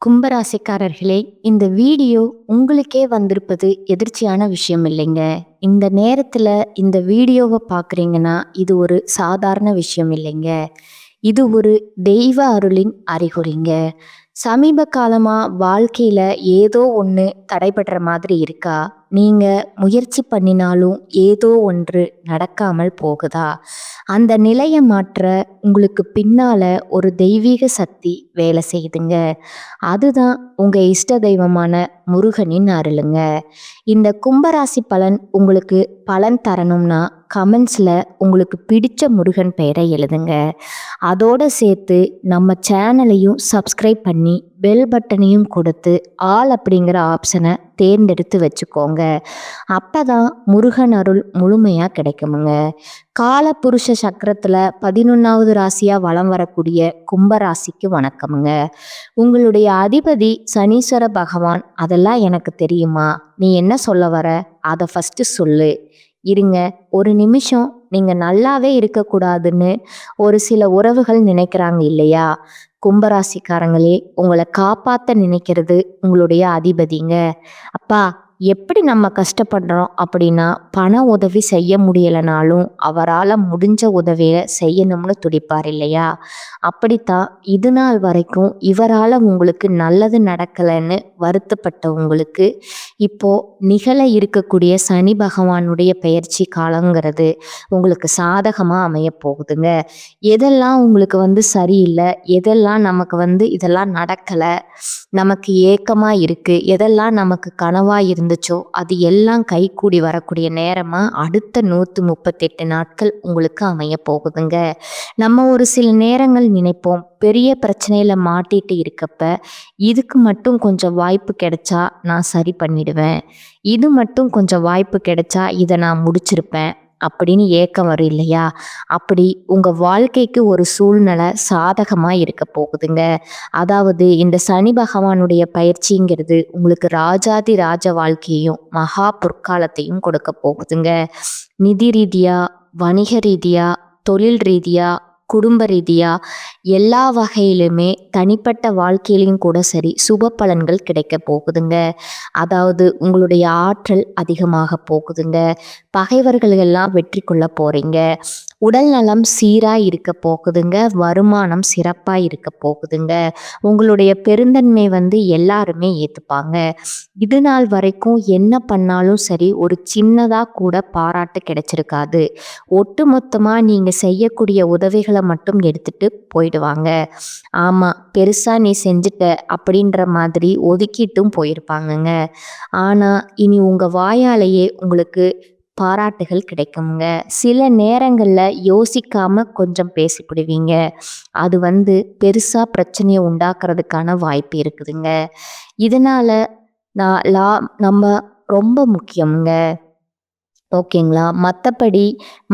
கும்பராசிக்காரர்களே, இந்த வீடியோ உங்களுக்கே வந்திருப்பது எதிர்ச்சியான விஷயம் இல்லைங்க. இந்த நேரத்துல இந்த வீடியோவை பார்க்குறீங்கன்னா, இது ஒரு சாதாரண விஷயம் இல்லைங்க. இது ஒரு தெய்வ அருளின் அறிகுறிங்க. சமீப காலமா வாழ்க்கையில ஏதோ ஒன்று தடைபடுற மாதிரி இருக்கா? நீங்க முயற்சி பண்ணினாலும் ஏதோ ஒன்று நடக்காமல் போகுதா? அந்த நிலையை மாற்ற உங்களுக்கு பின்னால ஒரு தெய்வீக சக்தி வேலை செய்யுதுங்க. அதுதான் உங்க இஷ்ட தெய்வமான முருகனின் அருளுங்க. இந்த கும்பராசி பலன் உங்களுக்கு பலன் தரணும்னா கமெண்ட்ஸ்ல உங்களுக்கு பிடிச்ச முருகன் பெயரை எழுதுங்க. அதோட சேர்த்து நம்ம சேனலையும் சப்ஸ்கிரைப் பண்ணி பெல் பட்டனையும் கொடுத்து ஆல் அப்படிங்கிற ஆப்ஷனை தேர்ந்தெடுத்து வச்சுக்கோங்க. அப்பதான் முருகன் அருள் முழுமையா கிடைக்குமுங்க. காலபுருஷ சக்கரத்துல 11வது ராசியா வலம் வரக்கூடிய கும்பராசிக்கு வணக்கமுங்க. உங்களுடைய அதிபதி சனீஸ்வர பகவான். அதெல்லாம் எனக்கு தெரியுமா? நீ என்ன சொல்ல வர? அதை ஃபர்ஸ்ட் சொல்லு. இருங்க, ஒரு நிமிஷம். நீங்க நல்லாவே இருக்கக்கூடாதுன்னு ஒரு சில உறவுகள் நினைக்கிறாங்க இல்லையா? கும்பராசிக்காரங்களே, உங்களை காப்பாத்த நினைக்கிறது உங்களுடைய அதிபதிங்க. அப்பா, எப்படி நம்ம கஷ்டப்படுறோம் அப்படின்னா பண உதவி செய்ய முடியலைனாலும் அவரால் முடிஞ்ச உதவியை செய்யணும்னு துடிப்பார் இல்லையா? அப்படித்தான் இது நாள் வரைக்கும் இவரால் உங்களுக்கு நல்லது நடக்கலைன்னு வருத்தப்பட்ட உங்களுக்கு இப்போ நிகழ இருக்கக்கூடிய சனி பகவானுடைய பெயர்ச்சி காலங்கிறது உங்களுக்கு சாதகமாக அமைய போகுதுங்க. எதெல்லாம் உங்களுக்கு சரியில்லை, எதெல்லாம் நமக்கு இதெல்லாம் நடக்கலை, நமக்கு ஏக்கமாக இருக்குது, எதெல்லாம் நமக்கு கனவாக இருந்துச்சோ அது எல்லாம் கைகூடி வரக்கூடிய நேரமாக அடுத்த 138 நாட்கள் உங்களுக்கு அமைய போகுதுங்க. நம்ம ஒரு சில நேரங்கள் நினைப்போம், பெரிய பிரச்சனையில் மாட்டிட்டு இருக்கப்ப இதுக்கு மட்டும் கொஞ்சம் வாய்ப்பு கிடைச்சா நான் சரி பண்ணிடுவேன், இது மட்டும் கொஞ்சம் வாய்ப்பு கிடைச்சா இதை நான் முடிச்சிருப்பேன் அப்படின்னு ஏக்கம் வரும் இல்லையா? அப்படி உங்கள் வாழ்க்கைக்கு ஒரு சூழ்நிலை சாதகமாக இருக்க போகுதுங்க. அதாவது இந்த சனி பகவானுடைய பயிற்சிங்கிறது உங்களுக்கு ராஜாதி ராஜ வாழ்க்கையையும் மகா பொற்காலத்தையும் கொடுக்க போகுதுங்க. நிதி ரீதியா, வணிக ரீதியா, தொழில் ரீதியா, குடும்ப ரீதியா எல்லா வகையிலுமே தனிப்பட்ட வாழ்க்கையிலையும் கூட சரி சுப பலன்கள் கிடைக்க போகுதுங்க. அதாவது உங்களுடைய ஆற்றல் அதிகமாக போகுதுங்க. பகைவர்கள் எல்லாம் வெற்றி கொள்ள போறீங்க. உடல் நலம் சீராக இருக்க போகுதுங்க. வருமானம் சிறப்பாக இருக்க போகுதுங்க. உங்களுடைய பெருந்தன்மை எல்லாருமே ஏற்றுப்பாங்க. இது நாள் வரைக்கும் என்ன பண்ணாலும் சரி ஒரு சின்னதாக கூட பாராட்டு கிடைச்சிருக்காது. ஒட்டு மொத்தமாக நீங்கள் செய்யக்கூடிய உதவிகளை மட்டும் எடுத்துட்டு போயிடுவாங்க. ஆமாம், பெருசாக நீ செஞ்சுட்ட அப்படின்ற மாதிரி ஒதுக்கிட்டும் போயிருப்பாங்கங்க. ஆனால் இனி உங்கள் வாயாலேயே உங்களுக்கு பாராட்டுகள் கிடைக்குங்க. சில நேரங்களில் யோசிக்காம கொஞ்சம் பேசிவிடுவீங்க. அது பெருசா பிரச்சனையை உண்டாக்குறதுக்கான வாய்ப்பு இருக்குதுங்க. இதனால நம்ம ரொம்ப முக்கியங்க. ஓகேங்களா? மற்றபடி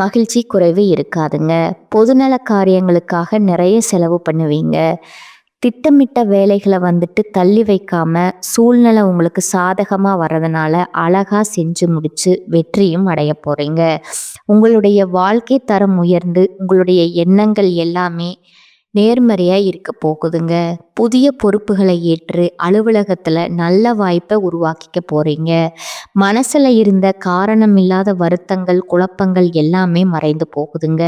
மகிழ்ச்சி குறைவு இருக்காதுங்க. பொதுநல காரியங்களுக்காக நிறைய செலவு பண்ணுவீங்க. திட்டமிட்ட வேலைகளை தள்ளி வைக்காம சூழ்நிலை உங்களுக்கு சாதகமாக வர்றதுனால அழகா செஞ்சு முடிச்சு வெற்றியும் அடைய போறீங்க. உங்களுடைய வாழ்க்கை தரம் உயர்ந்து உங்களுடைய எண்ணங்கள் எல்லாமே நேர்மறையாக இருக்க போகுதுங்க. புதிய பொறுப்புகளை ஏற்று அலுவலகத்தில் நல்ல வாய்ப்பை உருவாக்கிக்க போகிறீங்க. மனசில் இருந்த காரணமில்லாத வருத்தங்கள் குழப்பங்கள் எல்லாமே மறைந்து போகுதுங்க.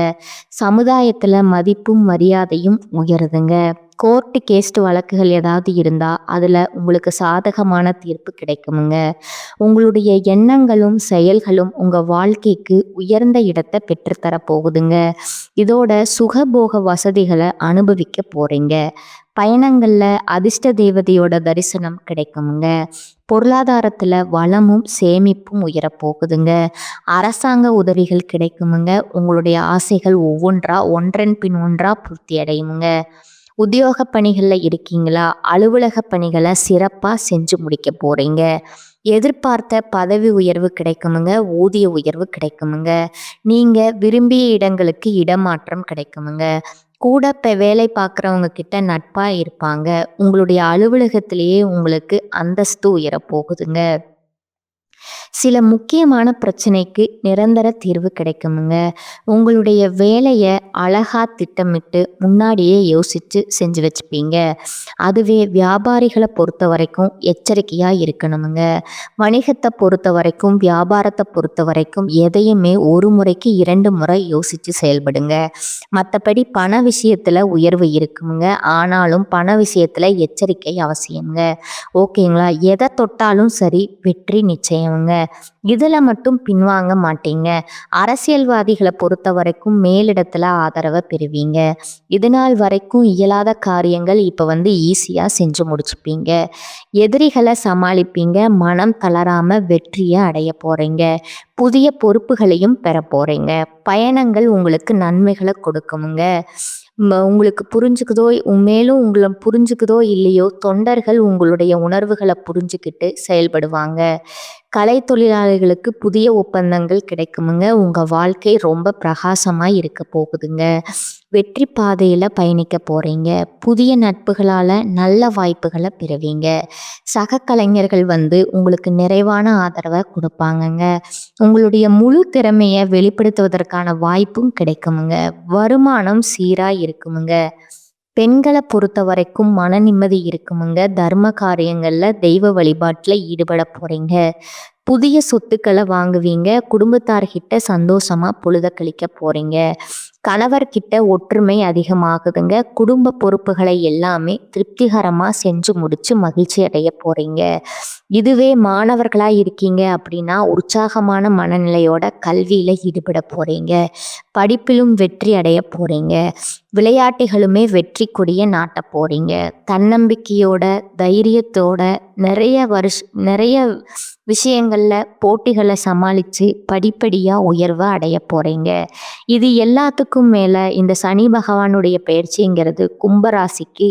சமுதாயத்தில் மதிப்பும் மரியாதையும் உயருதுங்க. கோர்ட்டு கேஸ்ட் வழக்குகள் ஏதாவது இருந்தால் அதில் உங்களுக்கு சாதகமான தீர்ப்பு கிடைக்குமுங்க. உங்களுடைய எண்ணங்களும் செயல்களும் உங்கள் வாழ்க்கைக்கு உயர்ந்த இடத்தை பெற்றுத்தர போகுதுங்க. இதோட சுகபோக வசதிகளை அனுபவிக்க போகிறீங்க. பயணங்களில் அதிர்ஷ்ட தேவதையோட தரிசனம் கிடைக்குமுங்க. பொருளாதாரத்தில் வளமும் சேமிப்பும் உயரப்போகுதுங்க. அரசாங்க உதவிகள் கிடைக்குமுங்க. உங்களுடைய ஆசைகள் ஒன்றன் பின் ஒன்றா பூர்த்தி அடையுமுங்க. உத்தியோக பணிகளில் இருக்கீங்களா? அலுவலக பணிகளை சிறப்பாக செஞ்சு முடிக்க போகிறீங்க. எதிர்பார்த்த பதவி உயர்வு கிடைக்குமுங்க. ஊதிய உயர்வு கிடைக்குமுங்க. நீங்கள் விரும்பிய இடங்களுக்கு இடமாற்றம் கிடைக்குமுங்க. கூட இப்போ வேலை பார்க்குறவங்க கிட்ட நட்பாக இருப்பாங்க. உங்களுடைய அலுவலகத்திலேயே உங்களுக்கு அந்தஸ்து உயரப்போகுதுங்க. சில முக்கியமான பிரச்சனைக்கு நிரந்தர தீர்வு கிடைக்குமுங்க. உங்களுடைய வேலைய அழகா திட்டமிட்டு முன்னாடியே யோசிச்சு செஞ்சு வச்சுப்பீங்க. அதுவே வியாபாரிகள பொறுத்தவரைக்கும் எச்சரிக்கையா இருக்கணுமுங்க. வணிகத்த பொறுத்தவரைக்கும், வியாபாரத்த பொறுத்தவரைக்கும் எதையுமே ஒரு முறைக்கு 2 முறை யோசிச்சு செயல்படுங்க. மத்தபடி பண விஷயத்துல உயர்வு இருக்குமுங்க. ஆனாலும் பண விஷயத்துல எச்சரிக்கை அவசியம்ங்க. ஓகேங்களா? எத தொட்டாலும் சரி, வெற்றி நிச்சயம்ங்க. இதுல மட்டும் பின்வாங்க மாட்டீங்க. அரசியல்வாதிகள பொறுத்தவரைக்கும் மேலிடத்துல ஆதரவ பெறுவீங்க. இதுநாள் வரைக்கும் இயலாத காரியங்கள் இப்ப ஈஸியா செஞ்சு முடிச்சுப்பீங்க. எதிரிகள சமாளிப்பீங்க. மனம் தளராம வெற்றிய அடைய போறீங்க. புதிய பொறுப்புகளையும் பெற போறீங்க. பயணங்கள் உங்களுக்கு நன்மைகள கொடுக்குமுங்க. உங்களுக்கு புரிஞ்சுக்குதோ மேலும் உங்களை புரிஞ்சுக்குதோ இல்லையோ, தொண்டர்கள் உங்களுடைய உணர்வுகளை புரிஞ்சுக்கிட்டு செயல்படுவாங்க. கலை தொழிலாளர்களுக்கு புதிய ஒப்பந்தங்கள் கிடைக்குமுங்க. உங்க வாழ்க்கை ரொம்ப பிரகாசமா இருக்க போகுதுங்க. வெற்றி பாதையில பயணிக்க போறீங்க. புதிய நட்புகளால நல்ல வாய்ப்புகளை பெறுவீங்க. சக கலைஞர்கள் உங்களுக்கு நிறைவான ஆதரவை கொடுப்பாங்கங்க. உங்களுடைய முழு திறமையை வெளிப்படுத்துவதற்கான வாய்ப்பும் கிடைக்குமுங்க. வருமானம் சீரா இருக்குமுங்க. பெண்களை பொறுத்த வரைக்கும் மன நிம்மதி இருக்குமுங்க. தர்ம காரியங்கள்ல தெய்வ வழிபாட்டுல ஈடுபட போறீங்க. புதிய சொத்துக்களை வாங்குவீங்க. குடும்பத்தார்கிட்ட சந்தோஷமா பொழுத கழிக்க போறீங்க. கணவர்கிட்ட ஒற்றுமை அதிகமாகுதுங்க. குடும்ப பொறுப்புகளை எல்லாமே திருப்திகரமா செஞ்சு முடிச்சு மகிழ்ச்சி அடைய போறீங்க. இதுவே மாணவர்களா இருக்கீங்க அப்படின்னா உற்சாகமான மனநிலையோட கல்வியில ஈடுபட போறீங்க. படிப்பிலும் வெற்றி அடைய போறீங்க. விளையாட்டுகளுமே வெற்றி கொடிய நாட்ட போறீங்க. தன்னம்பிக்கையோட தைரியத்தோட நிறைய விஷயங்கள்ல போட்டிகளை சமாளித்து படிப்படியாக உயர்வை அடைய போகிறீங்க. இது எல்லாத்துக்கும் மேலே இந்த சனி பகவானுடைய பயிற்சிங்கிறது கும்பராசிக்கு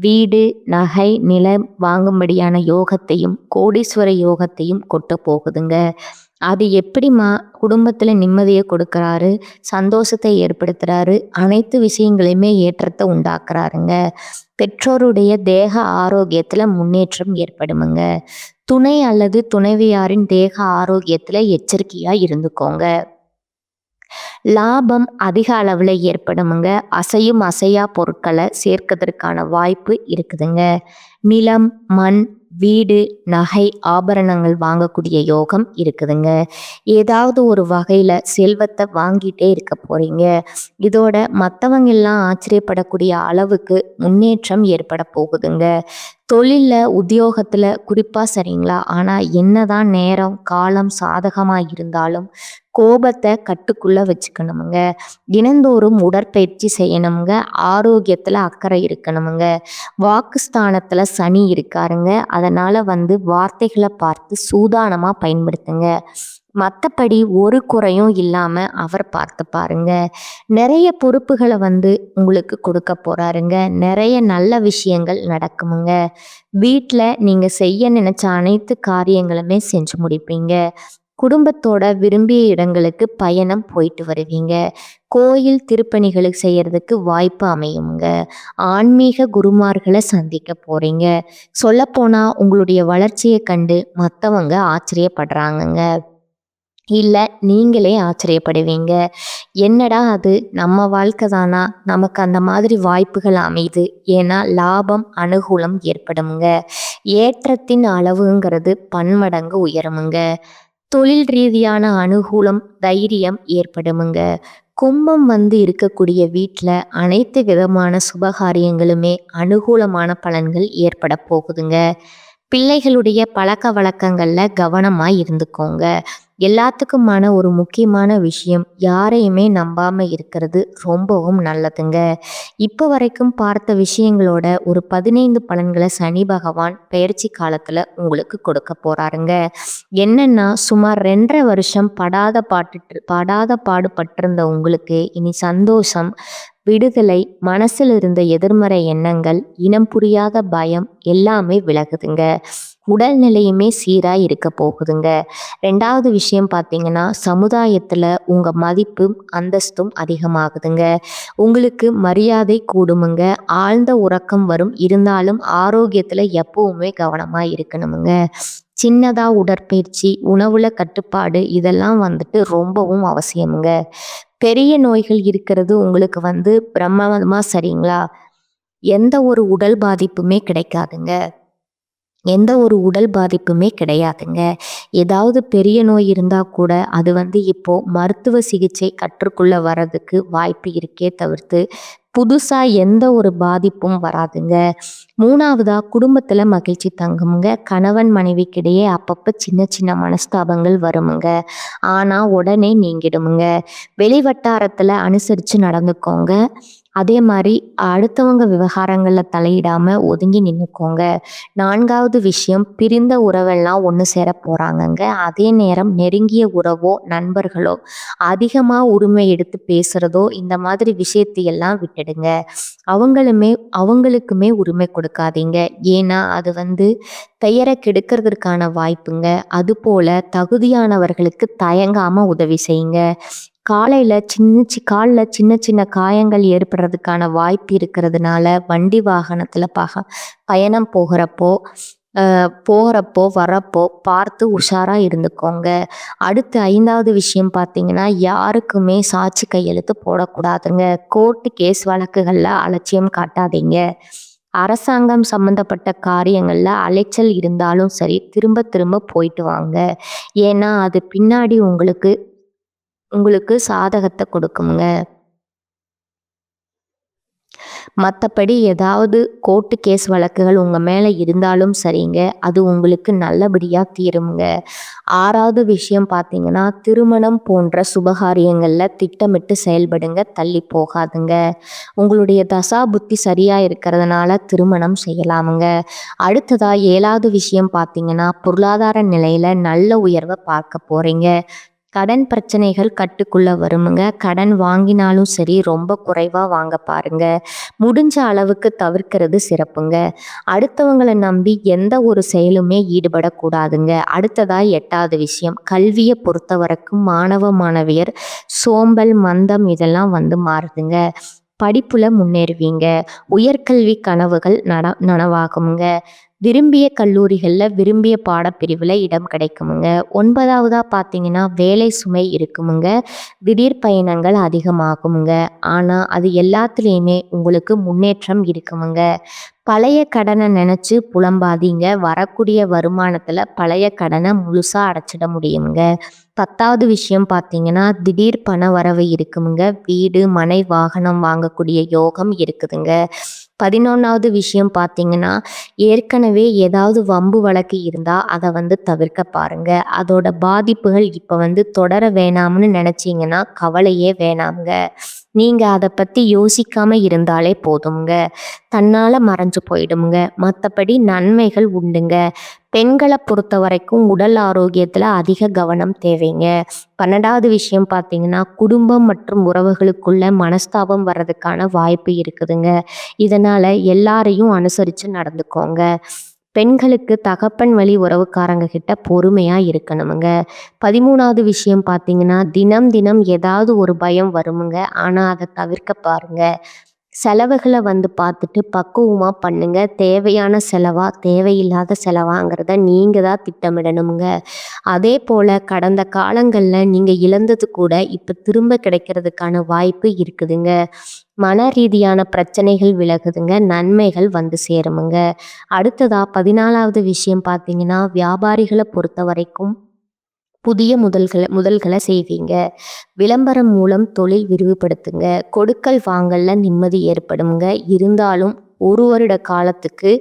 வீடு, நகை, நிலம் வாங்கும்படியான யோகத்தையும் கோடீஸ்வர யோகத்தையும் கொட்ட போகுதுங்க. அது எப்படிமா குடும்பத்தில் நிம்மதியை கொடுக்குறாரு, சந்தோஷத்தை ஏற்படுத்துகிறாரு, அனைத்து விஷயங்களையுமே ஏற்றத்தை உண்டாக்குறாருங்க. பெற்றோருடைய தேக ஆரோக்கியத்தில் முன்னேற்றம் ஏற்படுமுங்க. துணை அல்லது துணைவியாரின் தேக ஆரோக்கியத்தில் எச்சரிக்கையாக இருந்துக்கோங்க. லாபம் அதிக அளவில் ஏற்படுமுங்க. அசையும் அசையா பொருட்களை சேர்க்கறதுக்கான வாய்ப்பு இருக்குதுங்க. நிலம், மண், வீடு, நகை, ஆபரணங்கள் வாங்கக்கூடிய யோகம் இருக்குதுங்க. ஏதாவது ஒரு வகையில் செல்வத்தை வாங்கிட்டே இருக்க போறீங்க. இதோட மற்றவங்க எல்லாம் ஆச்சரியப்படக்கூடிய அளவுக்கு முன்னேற்றம் ஏற்பட போகுதுங்க. தொழிலில், உத்தியோகத்தில் குறிப்பாக சரிங்களா. ஆனால் என்னதான் நேரம் காலம் சாதகமாக இருந்தாலும் கோபத்தை கட்டுக்குள்ளே வச்சுக்கணுமுங்க. தினந்தோறும் உடற்பயிற்சி செய்யணுமுங்க. ஆரோக்கியத்தில் அக்கறை இருக்கணுமுங்க. வாக்குஸ்தானத்தில் சனி இருக்காருங்க. அதனால் வார்த்தைகளை பார்த்து சூதானமாக பயன்படுத்துங்க. மற்றபடி ஒரு குறையும் இல்லாமல் அவர் பார்த்து பாருங்க. நிறைய பொறுப்புகளை உங்களுக்கு கொடுக்க போகிறாருங்க. நிறைய நல்ல விஷயங்கள் நடக்குமுங்க. வீட்டில் நீங்கள் செய்ய நினச்ச அனைத்து காரியங்களுமே செஞ்சு முடிப்பீங்க. குடும்பத்தோட விரும்பிய இடங்களுக்கு பயணம் போயிட்டு வருவீங்க. கோயில் திருப்பணிகளுக்கு செய்யறதுக்கு வாய்ப்பு அமையுங்க. ஆன்மீக குருமார்களை சந்திக்க போறீங்க. சொல்லப்போனா உங்களுடைய வளர்ச்சியை கண்டு மற்றவங்க ஆச்சரியப்படுறாங்கங்க. இல்லை நீங்களே ஆச்சரியப்படுவீங்க. என்னடா அது நம்ம வாழ்க்கை தானா, நமக்கு அந்த மாதிரி வாய்ப்புகள் அமையுது. ஏன்னா லாபம் அனுகூலம் ஏற்படுமுங்க. ஏற்றத்தின் அளவுங்கிறது பன்மடங்கு உயருமுங்க. தொழில் ரீதியான அனுகூலம், தைரியம் ஏற்படுமுங்க. கும்பம் இருக்கக்கூடிய வீட்டில் அனைத்து விதமான சுபகாரியங்களுமே அனுகூலமான பலன்கள் ஏற்பட போகுதுங்க. பிள்ளைகளுடைய பழக்க வழக்கங்களில் கவனமாக இருந்துக்கோங்க. எல்லாத்துக்குமான ஒரு முக்கியமான விஷயம், யாரையுமே நம்பாமல் இருக்கிறது ரொம்பவும் நல்லதுங்க. இப்போ வரைக்கும் பார்த்த விஷயங்களோட ஒரு 15 பலன்களை சனி பகவான் பயிற்சி காலத்தில் உங்களுக்கு கொடுக்க போகிறாருங்க. என்னென்னா, சுமார் 2.5 வருஷம் படாத பாடுபட்டிருந்த உங்களுக்கு இனி சந்தோஷம், விடுதலை, மனசில் இருந்த எதிர்மறை எண்ணங்கள், இனம் புரியாத பயம் எல்லாமே விலகுதுங்க. உடல்நிலையுமே சீரா இருக்க போகுதுங்க. 2வது விஷயம் பார்த்தீங்கன்னா, சமுதாயத்துல உங்க மதிப்பும், அந்தஸ்தும் அதிகமாகுதுங்க. உங்களுக்கு மரியாதை கூடுமுங்க. ஆழ்ந்த உறக்கம் வரும். இருந்தாலும் ஆரோக்கியத்துல எப்பவுமே கவனமா இருக்கணுமுங்க. சின்னதா உடற்பயிற்சி, உணவுல கட்டுப்பாடு இதெல்லாம் வந்துட்டு ரொம்பவும் அவசியமுங்க. பெரிய நோய்கள் இருக்கிறது உங்களுக்கு பிரமாதமா சரிங்களா? எந்த ஒரு உடல் பாதிப்புமே கிடைக்காதுங்க. எந்த ஒரு உடல் பாதிப்புமே கிடையாதுங்க. ஏதாவது பெரிய நோய் இருந்தா கூட அது இப்போ மருத்துவ சிகிச்சை கற்றுக்கொள்ள வர்றதுக்கு வாய்ப்பு இருக்கே தவிர்த்து, புதுசா எந்த ஒரு பாதிப்பும் வராதுங்க. 3வதா குடும்பத்துல மகிழ்ச்சி தங்குமுங்க. கணவன் மனைவிக்கிடையே அப்பப்ப சின்ன சின்ன மனஸ்தாபங்கள் வருமுங்க. ஆனா உடனே நீங்கிடுமுங்க. வெளி வட்டாரத்துல அனுசரிச்சு நடந்துக்கோங்க. அதே மாரி அடுத்தவங்க விவகாரங்கள்ல தலையிடாம ஒதுங்கி நின்னுக்கோங்க. 4வது விஷயம், பிரிந்த உறவெல்லாம் ஒண்ணு சேர போறாங்கங்க. அதே நேரம் நெருங்கிய உறவோ, நண்பர்களோ அதிகமா உரிமை எடுத்து பேசுறதோ இந்த மாதிரி விஷயத்தையெல்லாம் விட்டுடுங்க. அவங்களுக்குமே உரிமை கொடுக்காதீங்க. ஏன்னா அது பெயரை கெடுக்கிறதுக்கான வாய்ப்புங்க. அதுபோல தகுதியானவர்களுக்கு தயங்காம உதவி செய்யுங்க. கால்ல சின்ன சின்ன காயங்கள் ஏற்படுறதுக்கான வாய்ப்பு இருக்கிறதுனால வண்டி வாகனத்துல பயணம் போகிறப்போ வரப்போ பார்த்து உஷாரா இருந்துக்கோங்க. அடுத்து 5வது விஷயம் பார்த்தீங்கன்னா, யாருக்குமே சாட்சி கையெழுத்து போடக்கூடாதுங்க. கோர்ட்டு கேஸ் வழக்குகள்ல அலட்சியம் காட்டாதீங்க. அரசாங்கம் சம்பந்தப்பட்ட காரியங்கள்ல அலைச்சல் இருந்தாலும் சரி, திரும்ப திரும்ப போயிட்டு வாங்க. ஏன்னா அது பின்னாடி உங்களுக்கு உங்களுக்கு சாதகத்தை கொடுக்குமுங்க. மற்றபடி ஏதாவது கோர்ட்டு கேஸ் வழக்குகள் உங்கள் மேலே இருந்தாலும் சரிங்க, அது உங்களுக்கு நல்லபடியாக தீருமுங்க. 6வது விஷயம் பார்த்தீங்கன்னா, திருமணம் போன்ற சுபகாரியங்களில் திட்டமிட்டு செயல்படுங்க, தள்ளி போகாதுங்க. உங்களுடைய தசா புத்தி சரியாக இருக்கிறதுனால திருமணம் செய்யலாமுங்க. அடுத்ததா 7வது விஷயம் பார்த்தீங்கன்னா, பொருளாதார நிலையில் நல்ல உயர்வை பார்க்க போகிறீங்க. கடன் பிரச்சனைகள் கட்டுக்குள்ள வருமுங்க. கடன் வாங்கினாலும் சரி ரொம்ப குறைவா வாங்க பாருங்க. முடிஞ்ச அளவுக்கு தவிர்க்கிறது சிறப்புங்க. அடுத்தவங்களை நம்பி எந்த ஒரு செயலுமே ஈடுபடக்கூடாதுங்க. அடுத்ததா 8வது விஷயம், கல்வியை பொறுத்த வரைக்கும் மாணவ மாணவியர் சோம்பல், மந்தம் இதெல்லாம் மாறுதுங்க. படிப்புல முன்னேறுவீங்க. உயர்கல்வி கனவுகள் நனவாகுமுங்க. விரும்பிய கல்லூரிகளில் விரும்பிய பாடப்பிரிவில் இடம் கிடைக்குமுங்க. 9வதா பார்த்தீங்கன்னா, வேலை சுமை இருக்குமுங்க. திடீர் பயணங்கள் அதிகமாகுமுங்க. ஆனால் அது எல்லாத்துலேயுமே உங்களுக்கு முன்னேற்றம் இருக்குமுங்க. பழைய கடனை நினச்சி புலம்பாதீங்க. வரக்கூடிய வருமானத்தில் பழைய கடனை முழுசாக அடைச்சிட முடியுங்க. 10வது விஷயம் பார்த்தீங்கன்னா, திடீர் பண வரவு இருக்குமுங்க. வீடு, மனை, வாகனம் வாங்கக்கூடிய யோகம் இருக்குதுங்க. 11வது விஷயம் பார்த்தீங்கன்னா, ஏற்கனவே ஏதாவது வம்பு வழக்கு இருந்தால் அதை தவிர்க்க பாருங்க. அதோட பாதிப்புகள் இப்போ தொடர வேணாம்னு நினச்சிங்கன்னா கவலையே வேணாமுங்க. நீங்கள் அதை பற்றி யோசிக்காம இருந்தாலே போதுங்க. தன்னால் மறைஞ்சு போயிடுமுங்க. மற்றபடி நன்மைகள் உண்டுங்க. பெண்களை பொறுத்த வரைக்கும் உடல் ஆரோக்கியத்தில் அதிக கவனம் தேவைங்க. 12வது விஷயம் பார்த்தீங்கன்னா, குடும்பம் மற்றும் உறவுகளுக்குள்ள மனஸ்தாபம் வர்றதுக்கான வாய்ப்பு இருக்குதுங்க. இதனால் எல்லாரையும் அனுசரித்து நடந்துக்கோங்க. பெண்களுக்கு தகப்பன் வழி உறவுக்காரங்க கிட்ட பொறுமையாக இருக்கணுமுங்க. 13வது விஷயம் பார்த்தீங்கன்னா, தினம் தினம் ஏதாவது ஒரு பயம் வருமுங்க. ஆனால் அதை தவிர்க்க பாருங்க. செலவுகளை பார்த்துட்டு பக்குவமாக பண்ணுங்க. தேவையான செலவா தேவையில்லாத செலவாங்கிறத நீங்கள் தான் திட்டமிடணுங்க. அதே போல் கடந்த காலங்களில் நீங்கள் இழந்தது கூட இப்போ திரும்ப கிடைக்கிறதுக்கான வாய்ப்பு இருக்குதுங்க. மன ரீதியான பிரச்சனைகள் விலகுதுங்க. நன்மைகள் சேருமுங்க. அடுத்ததா 14வது விஷயம் பார்த்தீங்கன்னா, வியாபாரிகளை பொறுத்த வரைக்கும் புதிய முதல்களை செய்வீங்க. விளம்பரம் மூலம் தொழில் விரிவுபடுத்துங்க. கொடுக்கல் வாங்கல்ல நிம்மதி ஏற்படுங்க. இருந்தாலும் ஒரு வருட காலத்துக்கு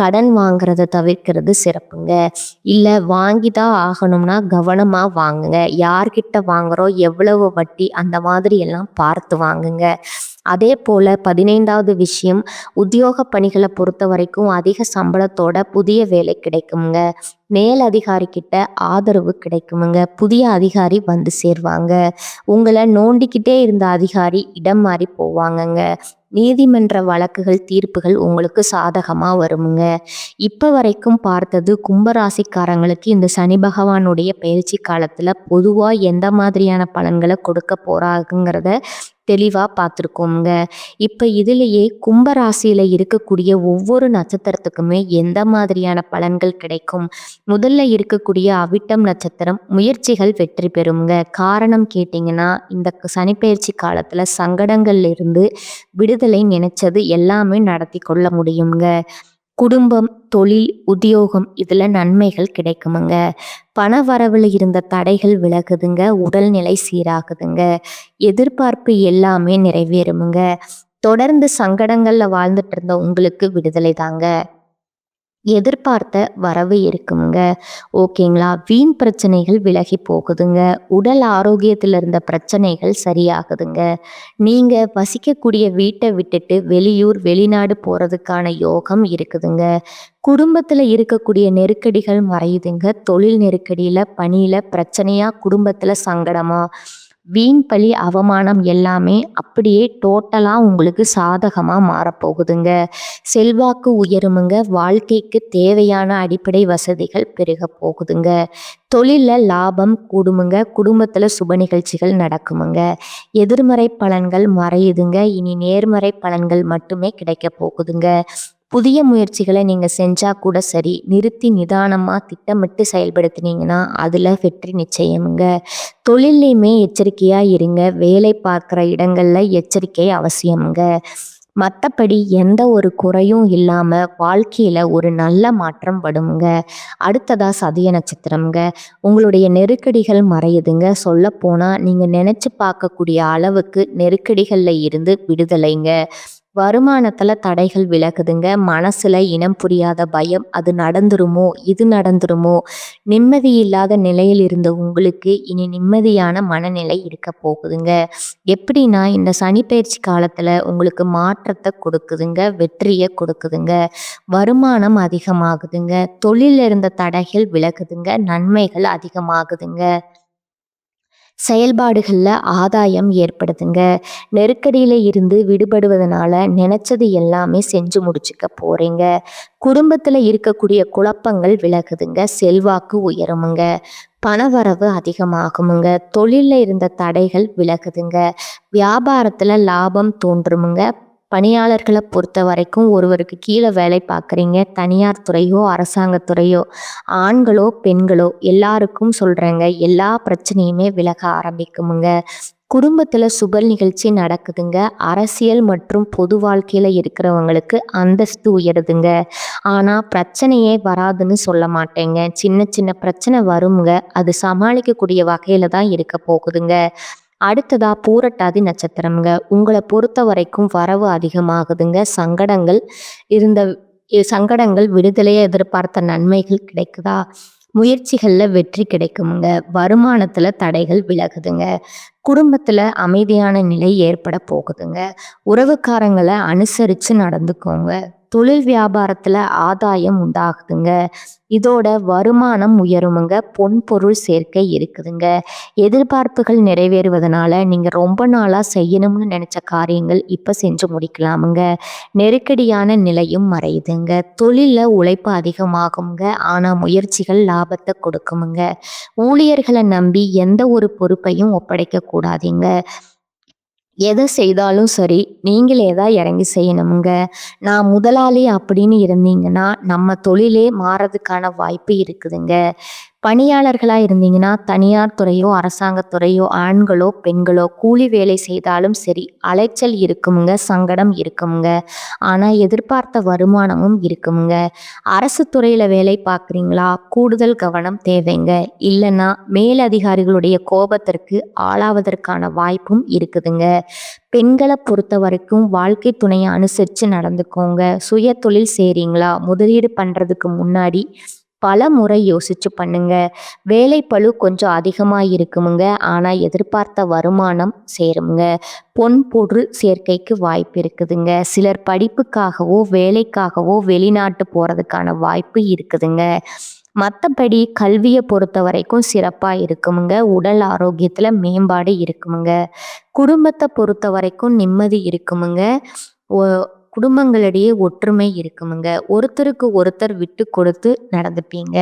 கடன் வாங்குறத தவிர்க்கிறது சிறப்புங்க. இல்லை வாங்கி தான் ஆகணும்னா கவனமாக வாங்குங்க. யார்கிட்ட வாங்குறோம், எவ்வளவு வட்டி, அந்த மாதிரி எல்லாம் பார்த்து வாங்குங்க. அதே போல் 15வது விஷயம், உத்தியோக பணிகளை பொறுத்த வரைக்கும் அதிக சம்பளத்தோட புதிய வேலை கிடைக்குங்க. மேலதிகாரி கிட்ட ஆதரவு கிடைக்குமுங்க. புதிய அதிகாரி வந்து சேர்வாங்க. உங்களை நோண்டிக்கிட்டே இருந்த அதிகாரி இடம் மாறி போவாங்கங்க. நீதிமன்ற வழக்குகள் தீர்ப்புகள் உங்களுக்கு சாதகமா வருமுங்க. இப்ப வரைக்கும் பார்த்தது கும்பராசிக்காரங்களுக்கு இந்த சனி பகவானுடைய பயிற்சி காலத்துல பொதுவா எந்த மாதிரியான பலன்களை கொடுக்க போறாங்கிறத தெளிவா பார்த்துருக்கோங்க. இப்ப இதுலயே கும்பராசியில இருக்கக்கூடிய ஒவ்வொரு நட்சத்திரத்துக்குமே எந்த மாதிரியான பலன்கள் கிடைக்கும். முதல்ல இருக்கக்கூடிய அவிட்டம் நட்சத்திரம் முயற்சிகள் வெற்றி பெறுங்க. காரணம் கேட்டிங்கன்னா இந்த சனிப்பெயர்ச்சி காலத்துல சங்கடங்கள்ல இருந்து விடுதலை நினைச்சது எல்லாமே நடத்தி கொள்ள முடியுங்க. குடும்பம், தொழில், உத்தியோகம் இதுல நன்மைகள் கிடைக்குமுங்க. பண வரவுல இருந்த தடைகள் விலகுதுங்க. உடல்நிலை சீராகுதுங்க. எதிர்பார்ப்பு எல்லாமே நிறைவேறுமுங்க. தொடர்ந்து சங்கடங்கள்ல வாழ்ந்துட்டு இருந்த உங்களுக்கு விடுதலை தாங்க. எதிர்பார்த்த வரவு இருக்குங்க. ஓகேங்களா? வீண் பிரச்சனைகள் விலகி போகுதுங்க. உடல் ஆரோக்கியத்தில் இருந்த பிரச்சனைகள் சரியாகுதுங்க. நீங்க வசிக்கக்கூடிய வீட்டை விட்டுட்டு வெளியூர் வெளிநாடு போறதுக்கான யோகம் இருக்குதுங்க. குடும்பத்துல இருக்கக்கூடிய நெருக்கடிகள் மறையுதுங்க. தொழில் நெருக்கடியில பணியில பிரச்சனையா குடும்பத்துல சங்கடமா வீண் பழி அவமானம் எல்லாமே அப்படியே டோட்டலா உங்களுக்கு சாதகமா மாறப்போகுதுங்க. செல்வாக்கு உயருமுங்க. வாழ்க்கைக்கு தேவையான அடிப்படை வசதிகள் பெருக போகுதுங்க. தொழில்ல லாபம் கூடுமுங்க. குடும்பத்துல சுப நிகழ்ச்சிகள் நடக்குமுங்க. எதிர்மறை பலன்கள் மறையுதுங்க. இனி நேர்மறை பலன்கள் மட்டுமே கிடைக்க போகுதுங்க. புதிய முயற்சிகளை நீங்க செஞ்சா கூட சரி, நிறுத்தி நிதானமா திட்டமிட்டு செயல்படுத்தினீங்கன்னா அதுல வெற்றி நிச்சயமுங்க. தொழிலையுமே எச்சரிக்கையா இருங்க. வேலை பார்க்குற இடங்கள்ல எச்சரிக்கை அவசியமுங்க. மற்றபடி எந்த ஒரு குறையும் இல்லாம வாழ்க்கையில ஒரு நல்ல மாற்றம் வருங்க. அடுத்ததா சதய நட்சத்திரம்ங்க. உங்களுடைய நெருக்கடிகள் மறையுதுங்க. சொல்ல போனா நீங்க நினைச்சு பார்க்கக்கூடிய அளவுக்கு நெருக்கடிகள்ல இருந்து விடுதலைங்க. வருமானத்துல தடைகள் விலகுதுங்க. மனசுல இனம் புரியாத பயம், அது நடந்துருமோ இது நடந்துருமோ, நிம்மதி இல்லாத நிலையில் இருந்த உங்களுக்கு இனி நிம்மதியான மனநிலை இருக்க போகுதுங்க. எப்படின்னா இந்த சனிப்பெயர்ச்சி காலத்துல உங்களுக்கு மாற்றத்தை கொடுக்குதுங்க. வெற்றியை கொடுக்குதுங்க. வருமானம் அதிகமாகுதுங்க. தொழில இருந்த தடைகள் விலகுதுங்க. நன்மைகள் அதிகமாகுதுங்க. செயல்பாடுகள்ல ஆதாயம் ஏற்படுதுங்க. நெருக்கடியில இருந்து விடுபடுவதனால நினைச்சது எல்லாமே செஞ்சு முடிச்சுக்க போறீங்க. குடும்பத்துல இருக்கக்கூடிய குழப்பங்கள் விலகுதுங்க. செல்வாக்கு உயருமுங்க. பணவரவு அதிகமாகுமுங்க. தொழில்ல இருந்த தடைகள் விலகுதுங்க. வியாபாரத்துல லாபம் தோன்றுமுங்க. பணியாளர்களை பொறுத்த வரைக்கும் ஒருவருக்கு கீழே வேலை பார்க்குறீங்க. தனியார் துறையோ அரசாங்கத்துறையோ ஆண்களோ பெண்களோ எல்லாருக்கும் சொல்கிறேங்க, எல்லா பிரச்சனையுமே விலக ஆரம்பிக்குமுங்க. குடும்பத்தில் சுப நிகழ்ச்சி நடக்குதுங்க. அரசியல் மற்றும் பொது வாழ்க்கையில் இருக்கிறவங்களுக்கு அந்தஸ்து உயருதுங்க. ஆனால் பிரச்சனையே வராதுன்னு சொல்ல மாட்டேங்க. சின்ன சின்ன பிரச்சனை வருங்க. அது சமாளிக்கக்கூடிய வகையில் தான் இருக்க போகுதுங்க. அடுத்ததா பூரட்டாதி நட்சத்திரம்ங்க. உங்களை பொறுத்த வரைக்கும் வரவு அதிகமாகுதுங்க. இருந்த சங்கடங்கள் விடுதலையை எதிர்பார்த்த நன்மைகள் கிடைக்குதா? முயற்சிகள்ல வெற்றி கிடைக்குமுங்க. வருமானத்துல தடைகள் விலகுதுங்க. குடும்பத்துல அமைதியான நிலை ஏற்பட போகுதுங்க. உறவுக்காரங்களை அனுசரிச்சு நடந்துக்கோங்க. தொழில் வியாபாரத்துல ஆதாயம் உண்டாகுதுங்க. இதோட வருமானம் உயருமுங்க. பொன் பொருள் சேர்க்கை இருக்குதுங்க. எதிர்பார்ப்புகள் நிறைவேறுவதனால நீங்க ரொம்ப நாளா செய்யணும்னு நினைச்ச காரியங்கள் இப்ப செஞ்சு முடிக்கலாமுங்க. நெருக்கடியான நிலையும் மறையுதுங்க. தொழில்ல உழைப்பு அதிகமாகுங்க. ஆனா முயற்சிகள் லாபத்தை கொடுக்குமுங்க. ஊழியர்களை நம்பி எந்த ஒரு பொறுப்பையும் ஒப்படைக்க கூடாதீங்க. எதை செய்தாலும் சரி, நீங்களே தான் இறங்கி செய்யணுமுங்க. நான் முதலாளி அப்படின்னு இருந்தீங்கன்னா நம்ம தொழிலே மாறதுக்கான வாய்ப்பு இருக்குதுங்க. பணியாளர்களாக இருந்தீங்கன்னா தனியார் துறையோ அரசாங்கத்துறையோ ஆண்களோ பெண்களோ கூலி வேலை செய்தாலும் சரி அலைச்சல் இருக்குமுங்க. சங்கடம் இருக்குமுங்க. ஆனால் எதிர்பார்த்த வருமானமும் இருக்குமுங்க. அரசு துறையில் வேலை பார்க்குறீங்களா? கூடுதல் கவனம் தேவைங்க. இல்லைன்னா மேலதிகாரிகளுடைய கோபத்திற்கு ஆளாவதற்கான வாய்ப்பும் இருக்குதுங்க. பெண்களை பொறுத்த வரைக்கும் வாழ்க்கை துணையை அனுசரித்து நடந்துக்கோங்க. சுய தொழில் செய்கிறீங்களா? முதலீடு பண்ணுறதுக்கு முன்னாடி பல முறை யோசிச்சு பண்ணுங்க. வேலை பளு கொஞ்சம் அதிகமாக இருக்குமுங்க. ஆனால் எதிர்பார்த்த வருமானம் சேருங்க. பொன் பொருள் சேர்க்கைக்கு வாய்ப்பு இருக்குதுங்க. சிலர் படிப்புக்காகவோ வேலைக்காகவோ வெளிநாட்டு போகிறதுக்கான வாய்ப்பு இருக்குதுங்க. மற்றபடி கல்வியை பொறுத்த வரைக்கும் சிறப்பாக இருக்குமுங்க. உடல் ஆரோக்கியத்தில் மேம்பாடு இருக்குமுங்க. குடும்பத்தை பொறுத்த வரைக்கும் நிம்மதி இருக்குமுங்க. குடும்பங்களிடையே ஒற்றுமை இருக்குமுங்க. ஒருத்தருக்கு ஒருத்தர் விட்டு கொடுத்து நடந்துப்பீங்க.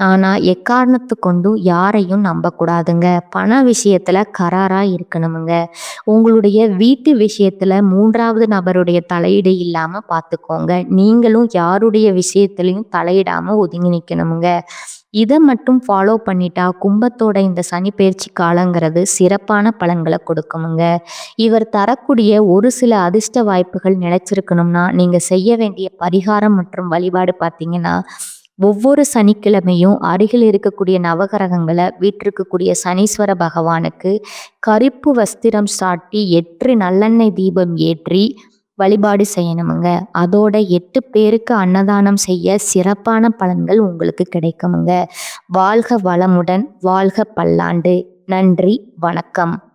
ஆனால் எக்காரணத்து கொண்டும் யாரையும் நம்பக்கூடாதுங்க. பண விஷயத்தில் கராராக இருக்கணுமுங்க. உங்களுடைய வீட்டு விஷயத்தில் 3வது நபருடைய தலையீடு இல்லாமல் பார்த்துக்கோங்க. நீங்களும் யாருடைய விஷயத்துலையும் தலையிடாமல் ஒதுங்கி நிற்கணுமுங்க. இதை மட்டும் ஃபாலோ பண்ணிட்டா கும்பத்தோட இந்த சனி பயிற்சி காலங்கிறது சிறப்பான பலன்களை கொடுக்குமுங்க. இவர் தரக்கூடிய ஒரு சில அதிர்ஷ்ட வாய்ப்புகள் நிலைச்சிருக்கணும்னா நீங்கள் செய்ய வேண்டிய பரிகாரம் மற்றும் வழிபாடு பார்த்தீங்கன்னா, ஒவ்வொரு சனிக்கிழமையும் அருகில் இருக்கக்கூடிய நவகிரகங்களை வீற்றிருக்கக்கூடிய சனீஸ்வர பகவானுக்கு கருப்பு வஸ்திரம் சாட்டி 8 நல்லெண்ணெய் தீபம் ஏற்றி வழிபாடு செய்யணுமுங்க. அதோட 8 பேருக்கு அன்னதானம் செய்ய சிறப்பான பலன்கள் உங்களுக்கு கிடைக்குமுங்க. வாழ்க வளமுடன், வாழ்க பல்லாண்டு. நன்றி, வணக்கம்.